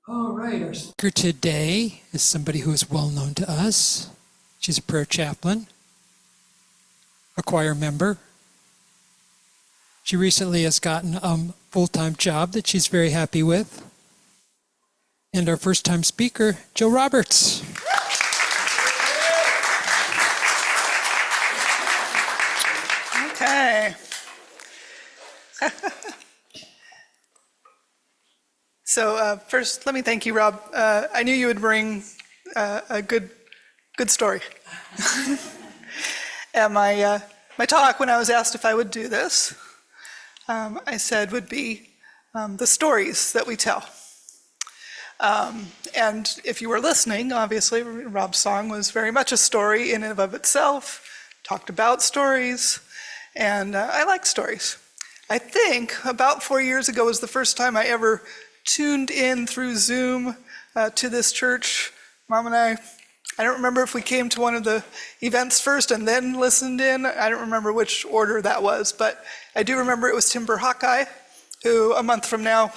All right, our speaker today is somebody who is well known to us. She's a prayer chaplain, a choir member. She recently has gotten a full-time job that she's very happy with. And our first-time speaker, Jill Roberts. Okay. So first, let me thank you, Rob. I knew you would bring a good story. And my talk, when I was asked if I would do this, I said would be the stories that we tell. And if you were listening, obviously, Rob's song was very much a story in and of itself, talked about stories, and I like stories. I think about 4 years ago was the first time I ever tuned in through Zoom to this church. Mom and I don't remember if we came to one of the events first and then listened in. I don't remember which order that was, but I do remember it was Timber Hawkeye, who a month from now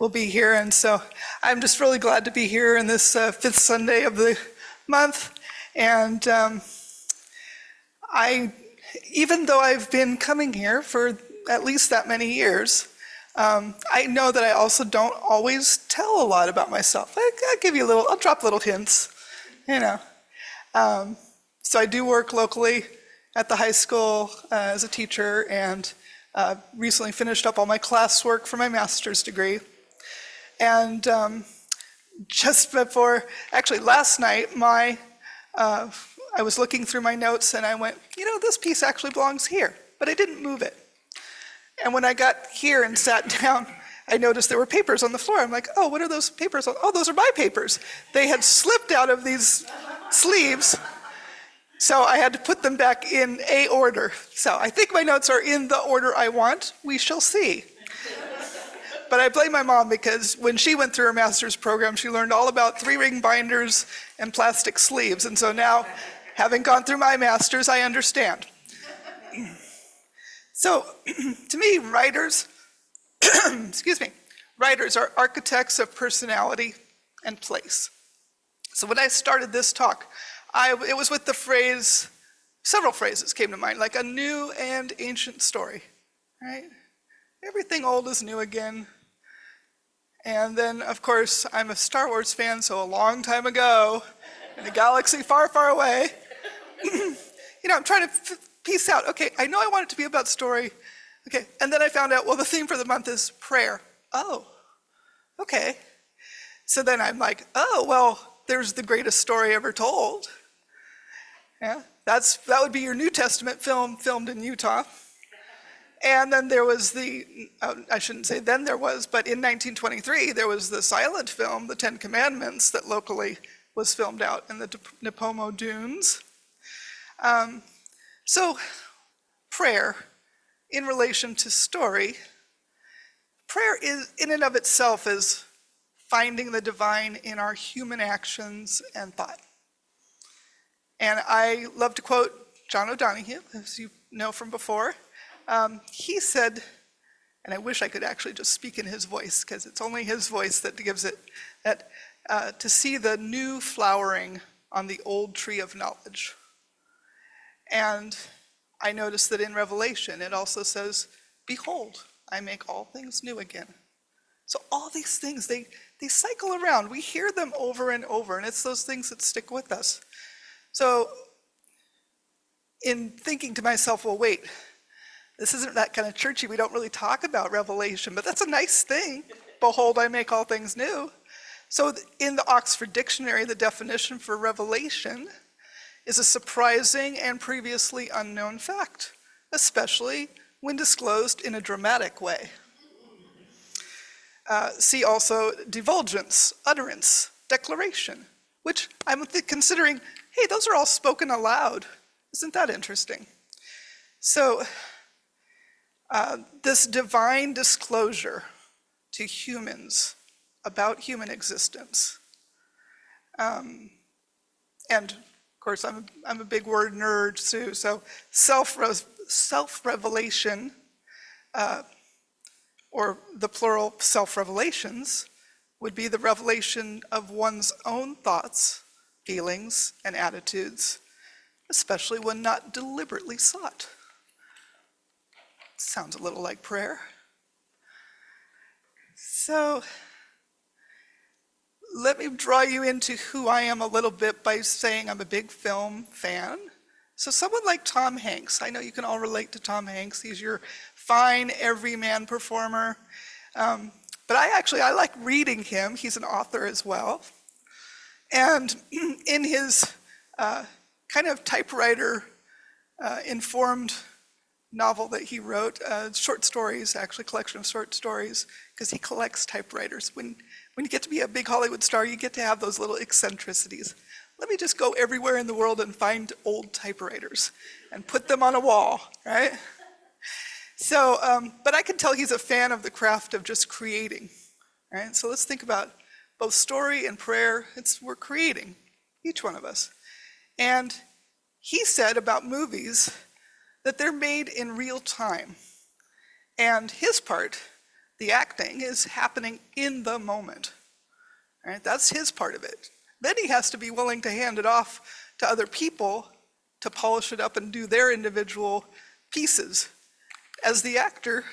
will be here. And so I'm just really glad to be here in this fifth Sunday of the month. And even though I've been coming here for at least that many years, I know that I also don't always tell a lot about myself. I'll drop little hints, you know. So I do work locally at the high school as a teacher, and recently finished up all my classwork for my master's degree. And just before, actually last night, I was looking through my notes and I went, this piece actually belongs here, but I didn't move it. And when I got here and sat down, I noticed there were papers on the floor. I'm like, oh, what are those papers? Oh, those are my papers. They had slipped out of these sleeves, so I had to put them back in a order. So I think my notes are in the order I want. We shall see. But I blame my mom because when she went through her master's program, she learned all about 3-ring binders and plastic sleeves. And so now, having gone through my master's, I understand. So, to me, writers are architects of personality and place. So when I started this talk, it was with the phrase, several phrases came to mind, like a new and ancient story, right? Everything old is new again. And then, of course, I'm a Star Wars fan, so a long time ago, in a galaxy far, far away, I'm trying to piece out, okay, I know I want it to be about story. Okay, and then I found out, well, the theme for the month is prayer. Oh, okay. So then I'm like, oh, well, there's the greatest story ever told. Yeah, that would be your New Testament film filmed in Utah. And then there was I shouldn't say then there was, but in 1923, there was the silent film, The Ten Commandments, that locally was filmed out in the Nipomo Dunes. So prayer in relation to story, prayer is in and of itself is finding the divine in our human actions and thought. And I love to quote John O'Donohue, as you know from before. He said, and I wish I could actually just speak in his voice, because it's only his voice that gives it, that to see the new flowering on the old tree of knowledge. And I noticed that in Revelation, it also says, behold, I make all things new again. So all these things, they cycle around. We hear them over and over, and it's those things that stick with us. So in thinking to myself, well, wait, this isn't that kind of churchy. We don't really talk about Revelation, but that's a nice thing. Behold, I make all things new. So in the Oxford Dictionary, the definition for revelation is a surprising and previously unknown fact, especially when disclosed in a dramatic way. See also divulgence, utterance, declaration, which I'm considering, hey, those are all spoken aloud. Isn't that interesting? So this divine disclosure to humans about human existence. And of course, I'm a big word nerd too, so self-revelation, or the plural self-revelations, would be the revelation of one's own thoughts, feelings, and attitudes, especially when not deliberately sought. Sounds a little like prayer. So let me draw you into who I am a little bit by saying I'm a big film fan. So someone like Tom Hanks, I know you can all relate to Tom Hanks. He's your fine everyman performer. But I like reading him. He's an author as well. And in his kind of typewriter informed novel that he wrote, short stories, actually collection of short stories, because he collects typewriters. When you get to be a big Hollywood star, you get to have those little eccentricities. Let me just go everywhere in the world and find old typewriters and put them on a wall, right? So, but I can tell he's a fan of the craft of just creating, right? So let's think about both story and prayer. We're creating, each one of us. And he said about movies that they're made in real time. And his part, the acting, is happening in the moment, right? That's his part of it. Then he has to be willing to hand it off to other people to polish it up and do their individual pieces. As the actor,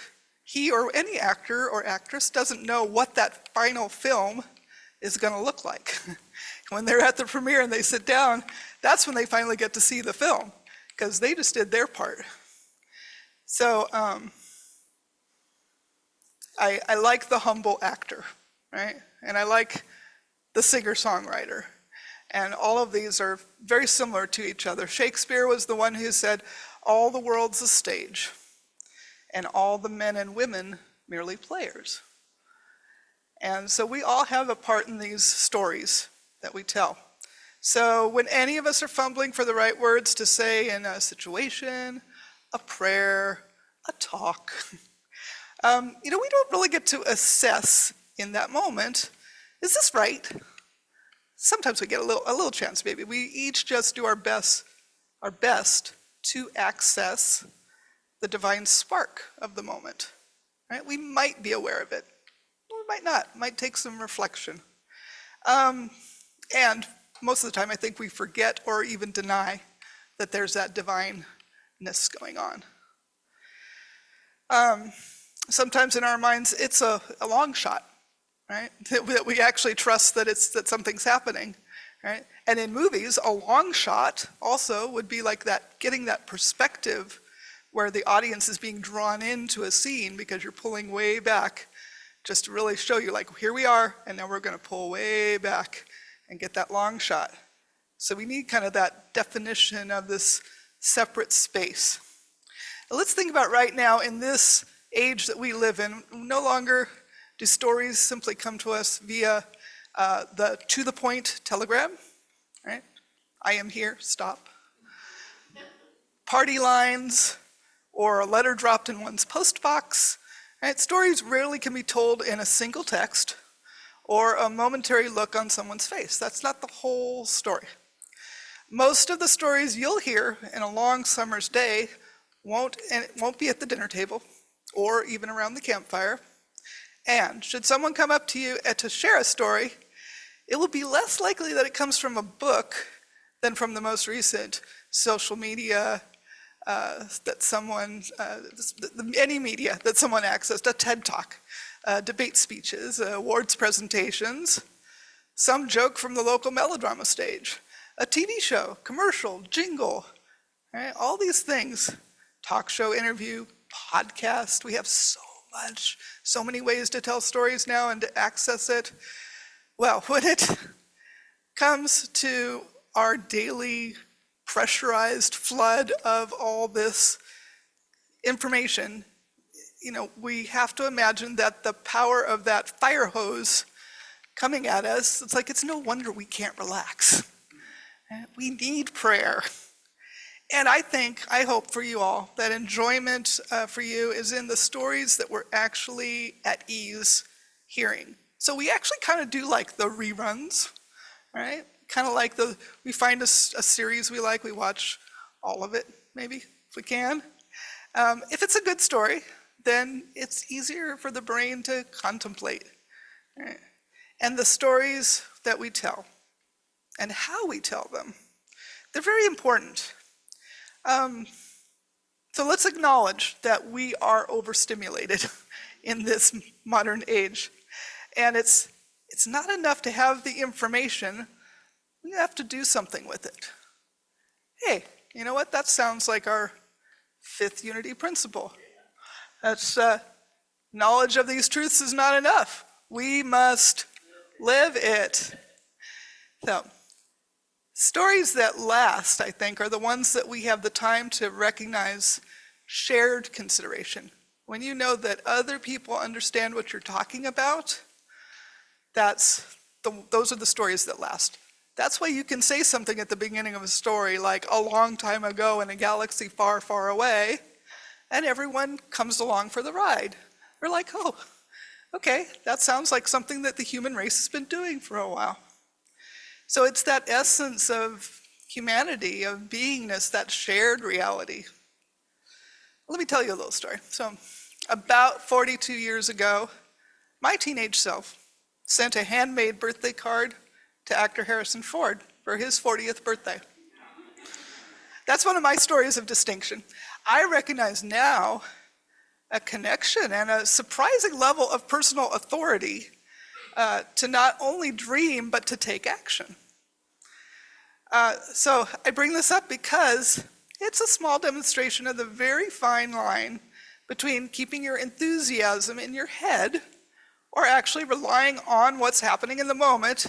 he or any actor or actress doesn't know what that final film is going to look like. When they're at the premiere and they sit down, that's when they finally get to see the film, because they just did their part. So I like the humble actor, right? And I like the singer-songwriter. And all of these are very similar to each other. Shakespeare was the one who said, "All the world's a stage, and all the men and women merely players." And so we all have a part in these stories that we tell. So when any of us are fumbling for the right words to say in a situation, a prayer, a talk, we don't really get to assess in that moment, is this right? Sometimes we get a little chance, maybe. We each just do our best to access the divine spark of the moment, right? We might be aware of it, or we might not. It might take some reflection. And most of the time, I think we forget or even deny that there's that divineness going on. Sometimes in our minds, it's a long shot, right? That we actually trust that something's happening, right? And in movies, a long shot also would be like that, getting that perspective where the audience is being drawn into a scene because you're pulling way back just to really show you, like, here we are, and now we're going to pull way back and get that long shot. So we need kind of that definition of this separate space. Now let's think about right now in this age that we live in. No longer do stories simply come to us via the to-the-point telegram, right? I am here, stop. Party lines, or a letter dropped in one's postbox. Right? Stories rarely can be told in a single text or a momentary look on someone's face. That's not the whole story. Most of the stories you'll hear in a long summer's day won't be at the dinner table or even around the campfire. And should someone come up to you to share a story, it will be less likely that it comes from a book than from the most recent social media that someone, any media that someone accessed, a TED Talk, debate speeches, awards presentations, some joke from the local melodrama stage, a TV show, commercial, jingle, right? All these things, talk show, interview, podcast. We have so many ways to tell stories now and to access it. Well, when it comes to our daily pressurized flood of all this information, we have to imagine that the power of that fire hose coming at us, it's no wonder we can't relax. We need prayer. And I hope for you all that enjoyment for you is in the stories that we're actually at ease hearing. So we actually kind of do like the reruns, right? Kind of like we find a series we like, we watch all of it, maybe, if we can. If it's a good story, then it's easier for the brain to contemplate. Right? and the stories that we tell and how we tell them. They're very important. So let's acknowledge that we are overstimulated in this modern age. And it's not enough to have the information. We have to do something with it. Hey, you know what? That sounds like our fifth unity principle. That's knowledge of these truths is not enough. We must live it. So, stories that last, I think, are the ones that we have the time to recognize shared consideration. When you know that other people understand what you're talking about, those are the stories that last. That's why you can say something at the beginning of a story like a long time ago in a galaxy far, far away, and everyone comes along for the ride. They're like, oh, okay, that sounds like something that the human race has been doing for a while. So it's that essence of humanity, of beingness, that shared reality. Let me tell you a little story. So about 42 years ago, my teenage self sent a handmade birthday card to actor Harrison Ford for his 40th birthday. That's one of my stories of distinction. I recognize now a connection and a surprising level of personal authority to not only dream, but to take action. So I bring this up because it's a small demonstration of the very fine line between keeping your enthusiasm in your head or actually relying on what's happening in the moment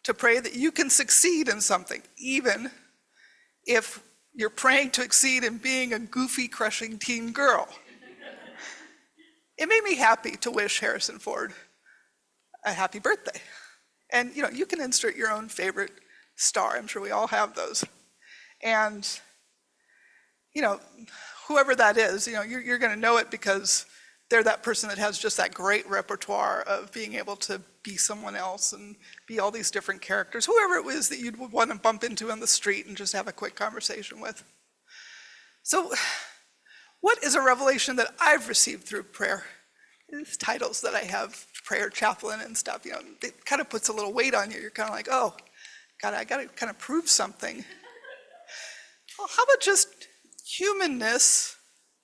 to pray that you can succeed in something, even if you're praying to exceed in being a goofy, crushing teen girl. It made me happy to wish Harrison Ford a happy birthday. And you can insert your own favorite star. I'm sure we all have those. And whoever that is, you're going to know it because they're that person that has just that great repertoire of being able to be someone else and be all these different characters, whoever it was that you'd want to bump into on the street and just have a quick conversation with. So what is a revelation that I've received through prayer? These titles that I have, prayer chaplain and stuff, it kind of puts a little weight on you. You're kind of like, oh, God, I got to kind of prove something. Well, how about just humanness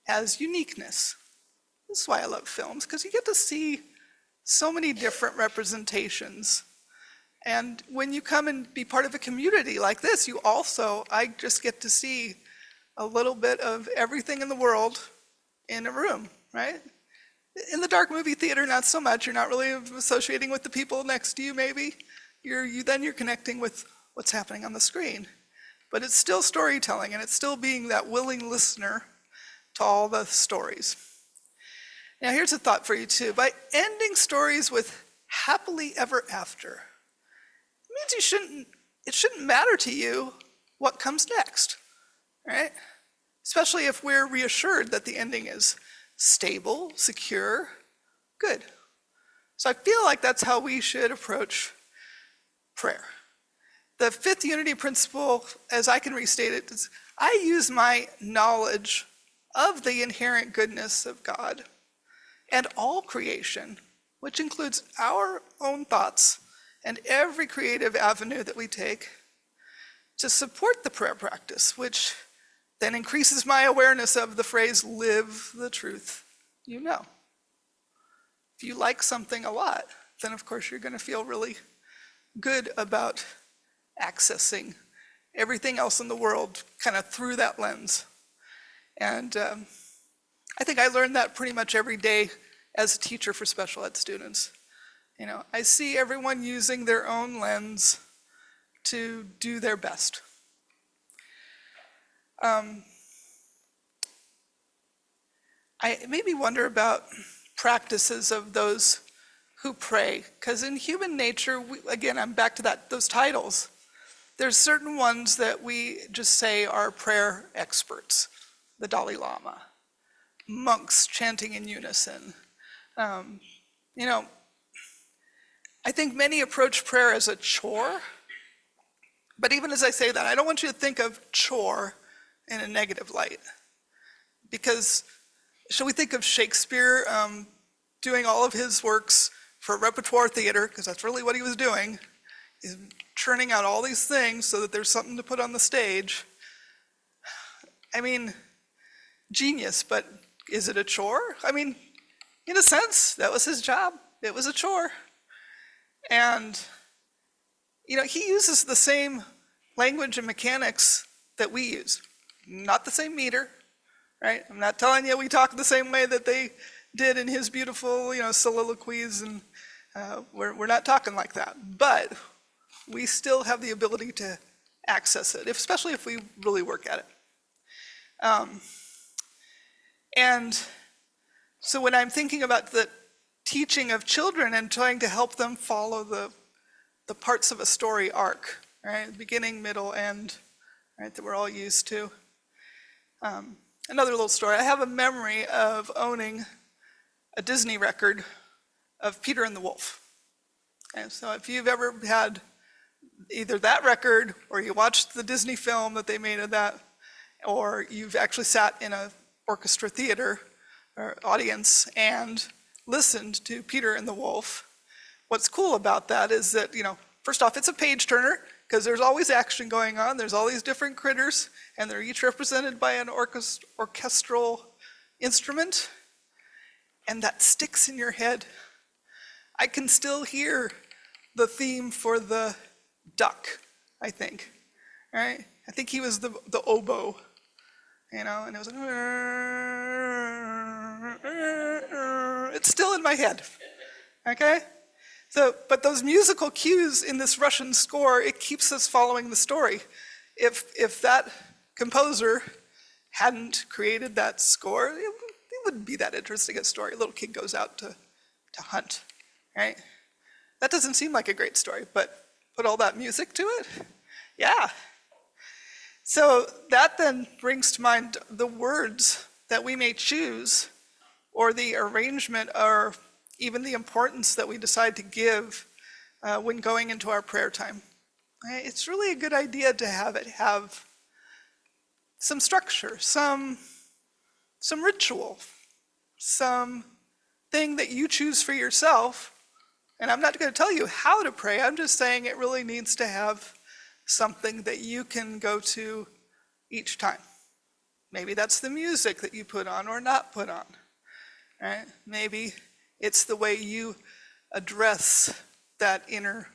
as uniqueness? This is why I love films, because you get to see so many different representations. And when you come and be part of a community like this, I just get to see a little bit of everything in the world in a room, right? In the dark movie theater, not so much. You're not really associating with the people next to you, maybe. You're connecting with what's happening on the screen. But it's still storytelling, and it's still being that willing listener to all the stories. Now here's a thought for you too. By ending stories with happily ever after, it means it shouldn't matter to you what comes next, right? Especially if we're reassured that the ending is stable, secure, good. So I feel like that's how we should approach prayer. The fifth unity principle, as I can restate it, is I use my knowledge of the inherent goodness of God and all creation, which includes our own thoughts and every creative avenue that we take, to support the prayer practice, which then increases my awareness of the phrase, live the truth you know. If you like something a lot, then of course you're going to feel really good about accessing everything else in the world kind of through that lens. And I think I learned that pretty much every day as a teacher for special ed students. I see everyone using their own lens to do their best. It made me wonder about practices of those who pray, because in human nature, again, I'm back to those titles. There's certain ones that we just say are prayer experts, the Dalai Lama, monks chanting in unison. I think many approach prayer as a chore, but even as I say that, I don't want you to think of chore in a negative light. Because shall we think of Shakespeare doing all of his works for repertoire theater, because that's really what he was doing, is churning out all these things so that there's something to put on the stage. I mean, genius, but is it a chore? I mean, in a sense, that was his job. It was a chore. And, he uses the same language and mechanics that we use. Not the same meter, right? I'm not telling you we talk the same way that they did in his beautiful, soliloquies, and we're not talking like that. But we still have the ability to access it, especially if we really work at it. And so when I'm thinking about the teaching of children and trying to help them follow the parts of a story arc, right? Beginning, middle, end, right? That we're all used to. Another little story. I have a memory of owning a Disney record of Peter and the Wolf. And so if you've ever had either that record or you watched the Disney film that they made of that, or you've actually sat in an orchestra theater or audience and listened to Peter and the Wolf, what's cool about that is that, first off, it's a page turner because there's always action going on. There's all these different critters, and they're each represented by an orchestral instrument, and that sticks in your head. I can still hear the theme for the duck, I think, right? I think he was the oboe, and it was like, it's still in my head, okay? So, but those musical cues in this Russian score, it keeps us following the story. If that composer hadn't created that score, it wouldn't be that interesting a story. A little kid goes out to hunt, right? That doesn't seem like a great story, but put all that music to it, yeah. So that then brings to mind the words that we may choose, or the arrangement, or even the importance that we decide to give when going into our prayer time. Right? It's really a good idea to have some structure, some ritual, some thing that you choose for yourself. And I'm not going to tell you how to pray. I'm just saying it really needs to have something that you can go to each time. Maybe that's the music that you put on or not put on. Right? Maybe it's the way you address that inner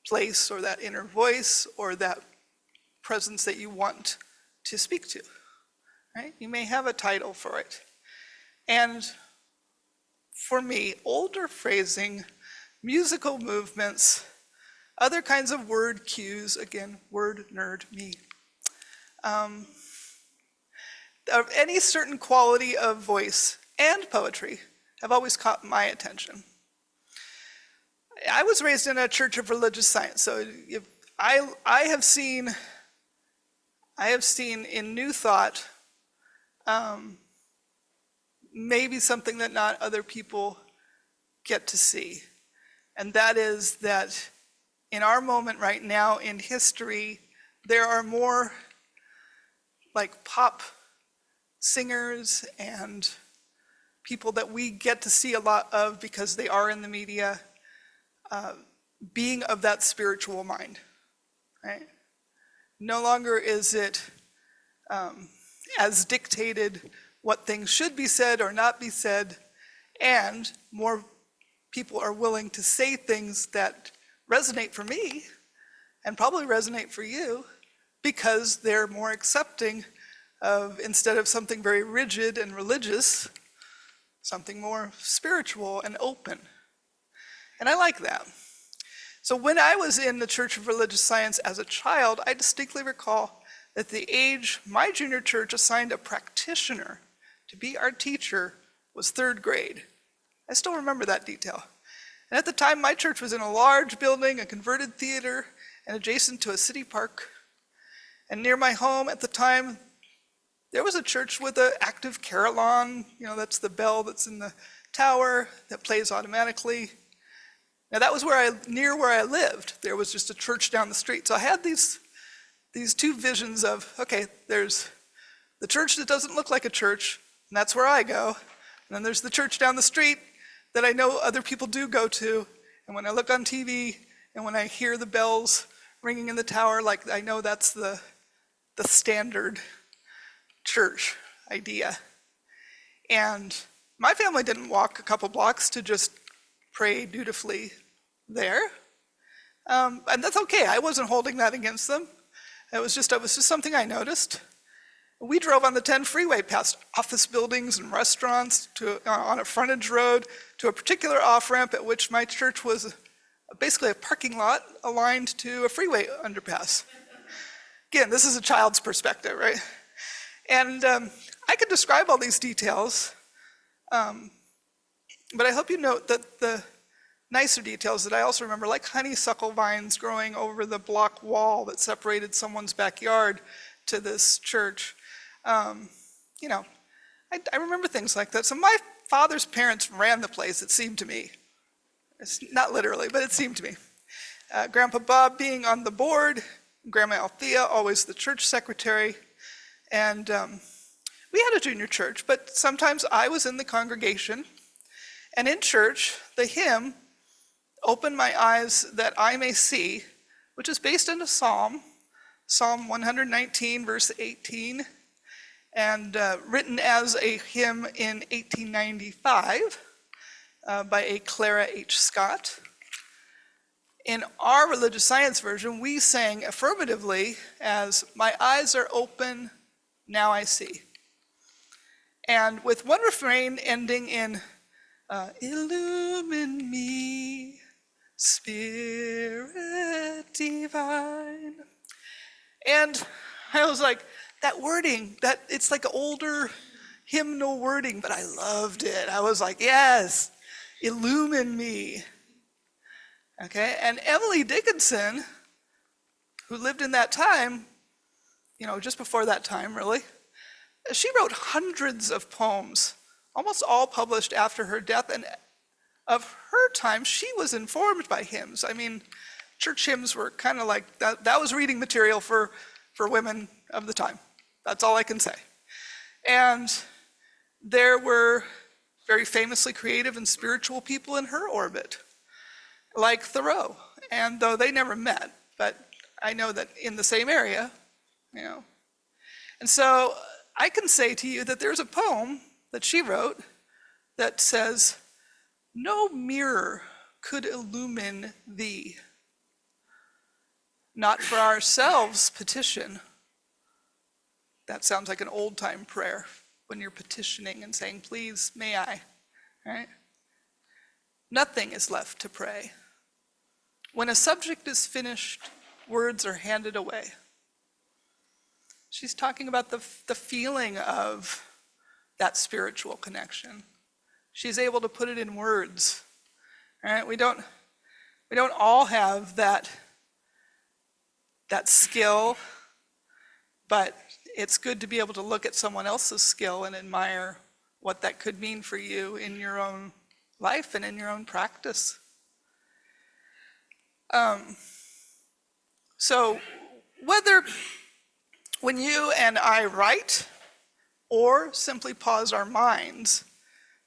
place or that inner voice or that presence that you want to speak to. Right? You may have a title for it. And for me, older phrasing, musical movements, other kinds of word cues, again, word nerd, me, of any certain quality of voice and poetry have always caught my attention. I was raised in a church of religious science, so I have seen in New Thought maybe something that not other people get to see. And that is that in our moment right now in history, there are more like pop singers and people that we get to see a lot of because they are in the media, being of that spiritual mind, right? No longer is it as dictated what things should be said or not be said, and more people are willing to say things that resonate for me and probably resonate for you because they're more accepting of, instead of something very rigid and religious, something more spiritual and open. And I like that. So when I was in the Church of Religious Science as a child, I distinctly recall that the age my junior church assigned a practitioner to be our teacher was 3rd grade. I still remember that detail. And at the time, my church was in a large building, a converted theater, and adjacent to a city park. And near my home at the time, there was a church with an active carillon. That's the bell that's in the tower that plays automatically. Now that was near where I lived. There was just a church down the street. So I had these two visions of, okay, there's the church that doesn't look like a church, and that's where I go. And then there's the church down the street that I know other people do go to, and when I look on TV and when I hear the bells ringing in the tower, like I know that's the standard church idea. And my family didn't walk a couple blocks to just pray dutifully there. And that's okay. I wasn't holding that against them. It was just something I noticed. We drove on the 10 freeway past office buildings and restaurants on a frontage road to a particular off-ramp at which my church was basically a parking lot aligned to a freeway underpass. Again, this is a child's perspective, right? And I could describe all these details, but I hope you note that the nicer details that I also remember, like honeysuckle vines growing over the block wall that separated someone's backyard to this church. You know, I remember things like that. So my father's parents ran the place, it seemed to me. It's not literally, but it seemed to me. Grandpa Bob being on the board, Grandma Althea, always the church secretary. And we had a junior church, but sometimes I was in the congregation. And in church, the hymn, "Open My Eyes That I May See," which is based on a psalm, Psalm 119, verse 18, and written as a hymn in 1895 by a Clara H. Scott. In our religious science version, we sang affirmatively as, "My eyes are open, now I see." And with one refrain ending in, "Illumine me, Spirit divine." And I was like, that wording, it's like older hymnal wording, but I loved it. I was like, yes, illumine me. Okay, and Emily Dickinson, who lived in that time, just before that time, really, she wrote hundreds of poems, almost all published after her death, and of her time, she was informed by hymns. I mean, church hymns were kind of like, that was reading material for women of the time. That's all I can say. And there were very famously creative and spiritual people in her orbit, like Thoreau. And though they never met, but I know that in the same area, And so I can say to you that there's a poem that she wrote that says, "No mirror could illumine thee. Not for ourselves petition." That sounds like an old-time prayer when you're petitioning and saying, "Please, may I," right? "Nothing is left to pray. When a subject is finished, words are handed away." She's talking about the feeling of that spiritual connection. She's able to put it in words, right? We don't all have that skill, but it's good to be able to look at someone else's skill and admire what that could mean for you in your own life and in your own practice. So whether when you and I write or simply pause our minds,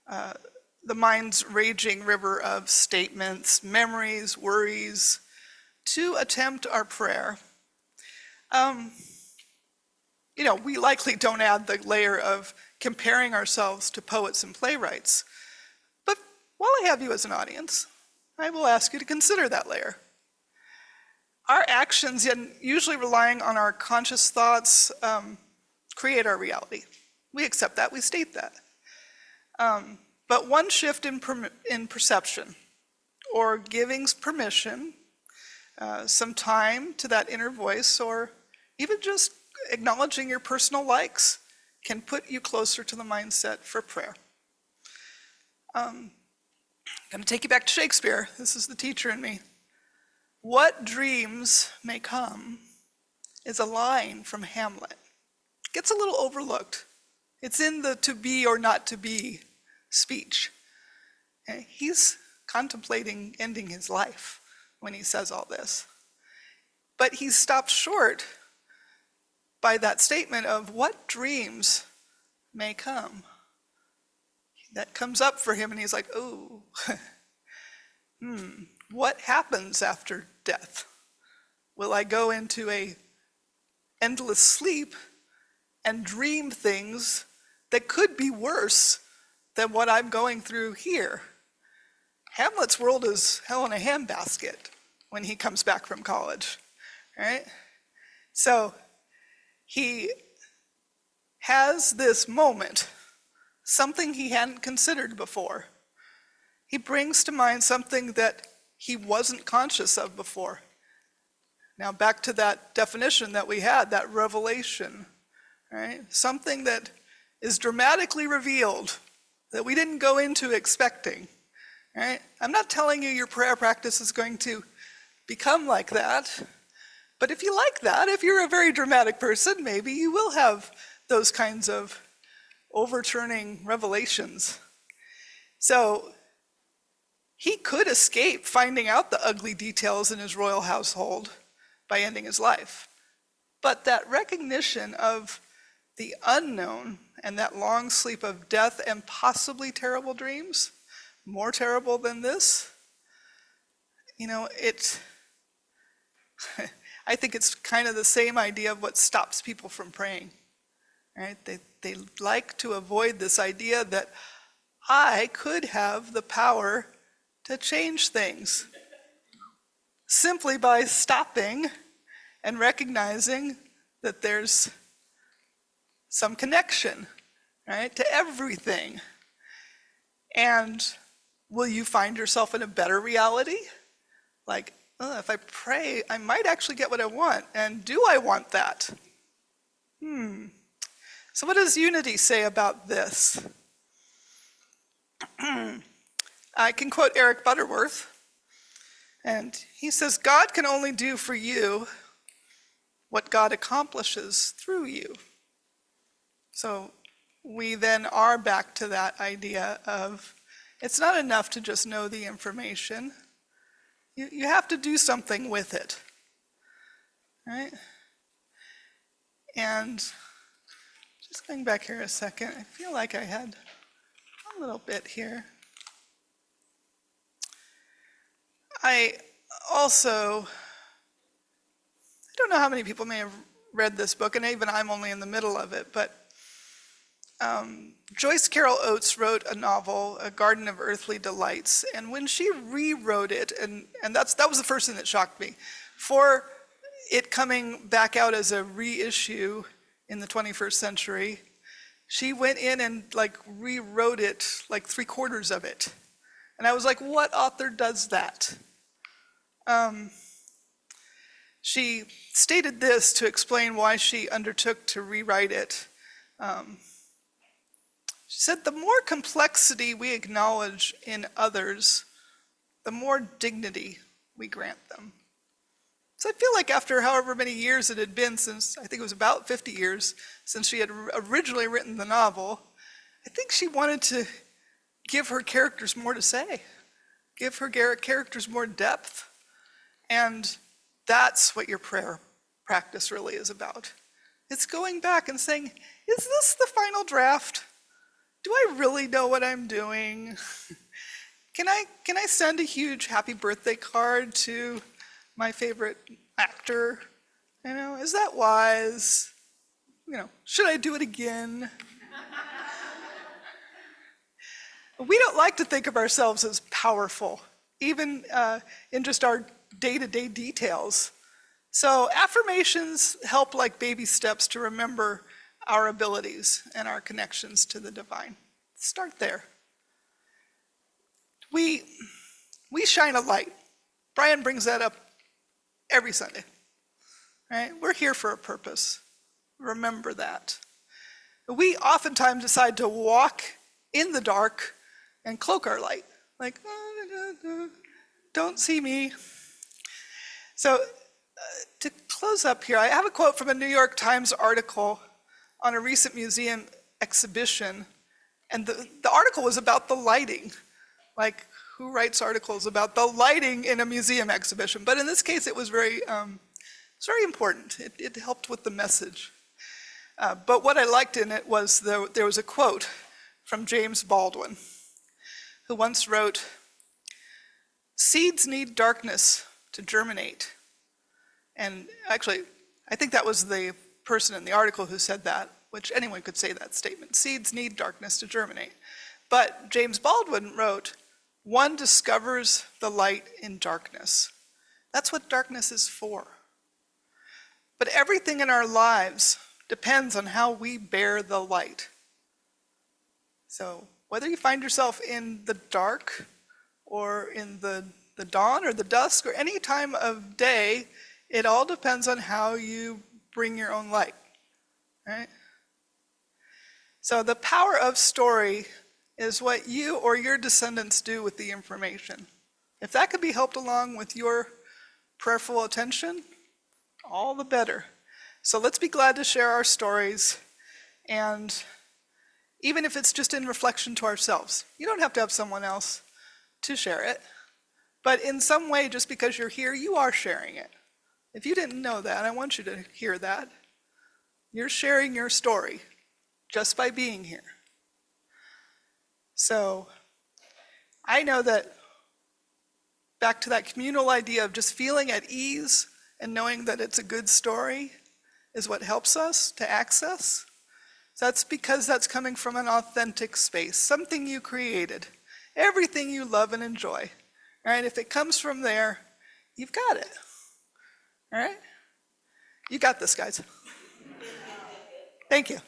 the mind's raging river of statements, memories, worries, to attempt our prayer, we likely don't add the layer of comparing ourselves to poets and playwrights. But while I have you as an audience, I will ask you to consider that layer. Our actions, usually relying on our conscious thoughts, create our reality. We accept that, we state that. But one shift in perception, or giving permission, some time to that inner voice, or even just acknowledging your personal likes, can put you closer to the mindset for prayer. I'm going to take you back to Shakespeare. This is the teacher in me. "What dreams may come" is a line from Hamlet. It gets a little overlooked. It's in the to be or not to be speech. Okay? He's contemplating ending his life when he says all this. But he's stopped short by that statement of what dreams may come. that comes up for him, and he's like, oh, what happens after death? Will I go into a endless sleep and dream things that could be worse than what I'm going through here? Hamlet's world is hell in a handbasket when he comes back from college, right? So he has this moment, something he hadn't considered before. He brings to mind something that he wasn't conscious of before. Now back to that definition that we had, that revelation, right? Something that is dramatically revealed that we didn't go into expecting, right? I'm not telling you your prayer practice is going to become like that, but if you like that, if you're a very dramatic person, maybe you will have those kinds of overturning revelations. So he could escape finding out the ugly details in his royal household by ending his life. But that recognition of the unknown and that long sleep of death and possibly terrible dreams, more terrible than this, I think it's kind of the same idea of what stops people from praying, right? They like to avoid this idea that I could have the power to change things simply by stopping and recognizing that there's some connection, right, to everything. And will you find yourself in a better reality? Like, if I pray, I might actually get what I want. And do I want that? So what does Unity say about this? I can quote Eric Butterworth, and he says, God can only do for you what God accomplishes through you. So we then are back to that idea of it's not enough to just know the information. You have to do something with it, right? And just going back here a second, I feel like I had a little bit here. I don't know how many people may have read this book, and even I'm only in the middle of it, but Joyce Carol Oates wrote a novel, A Garden of Earthly Delights, and when she rewrote it, and that was the first thing that shocked me, for it coming back out as a reissue in the 21st century, she went in and rewrote it, 3/4 of it. And I was like, what author does that? She stated this to explain why she undertook to rewrite it. She said, the more complexity we acknowledge in others, the more dignity we grant them. So I feel like after however many years it had been since, I think it was about 50 years since she had originally written the novel, I think she wanted to give her characters more to say, give her characters more depth. And that's what your prayer practice really is about. It's going back and saying, is this the final draft? Do I really know what I'm doing? Can I send a huge happy birthday card to my favorite actor? Is that wise? Should I do it again? We don't like to think of ourselves as powerful, even in just our day-to-day details. So affirmations help like baby steps to remember our abilities and our connections to the divine. Start there. We shine a light. Brian brings that up every Sunday, right? We're here for a purpose. Remember that. We oftentimes decide to walk in the dark and cloak our light. Don't see me. So to close up here, I have a quote from a New York Times article on a recent museum exhibition. And the article was about the lighting. Who writes articles about the lighting in a museum exhibition? But in this case, it was very important. It helped with the message. But what I liked in it was there was a quote from James Baldwin, who once wrote, "Seeds need darkness to germinate." And actually, I think that was the person in the article who said that, which anyone could say that statement. Seeds need darkness to germinate. But James Baldwin wrote, "One discovers the light in darkness." That's what darkness is for. But everything in our lives depends on how we bear the light. So whether you find yourself in the dark or in the dawn or the dusk or any time of day, it all depends on how you bring your own light, right? So the power of story is what you or your descendants do with the information. If that could be helped along with your prayerful attention, all the better. So let's be glad to share our stories, and even if it's just in reflection to ourselves. You don't have to have someone else to share it, but in some way, just because you're here, you are sharing it. If you didn't know that, I want you to hear that. You're sharing your story just by being here. So I know that back to that communal idea of just feeling at ease and knowing that it's a good story is what helps us to access. So that's because that's coming from an authentic space, something you created, everything you love and enjoy. All right, if it comes from there, you've got it. All right? You got this, guys. Thank you.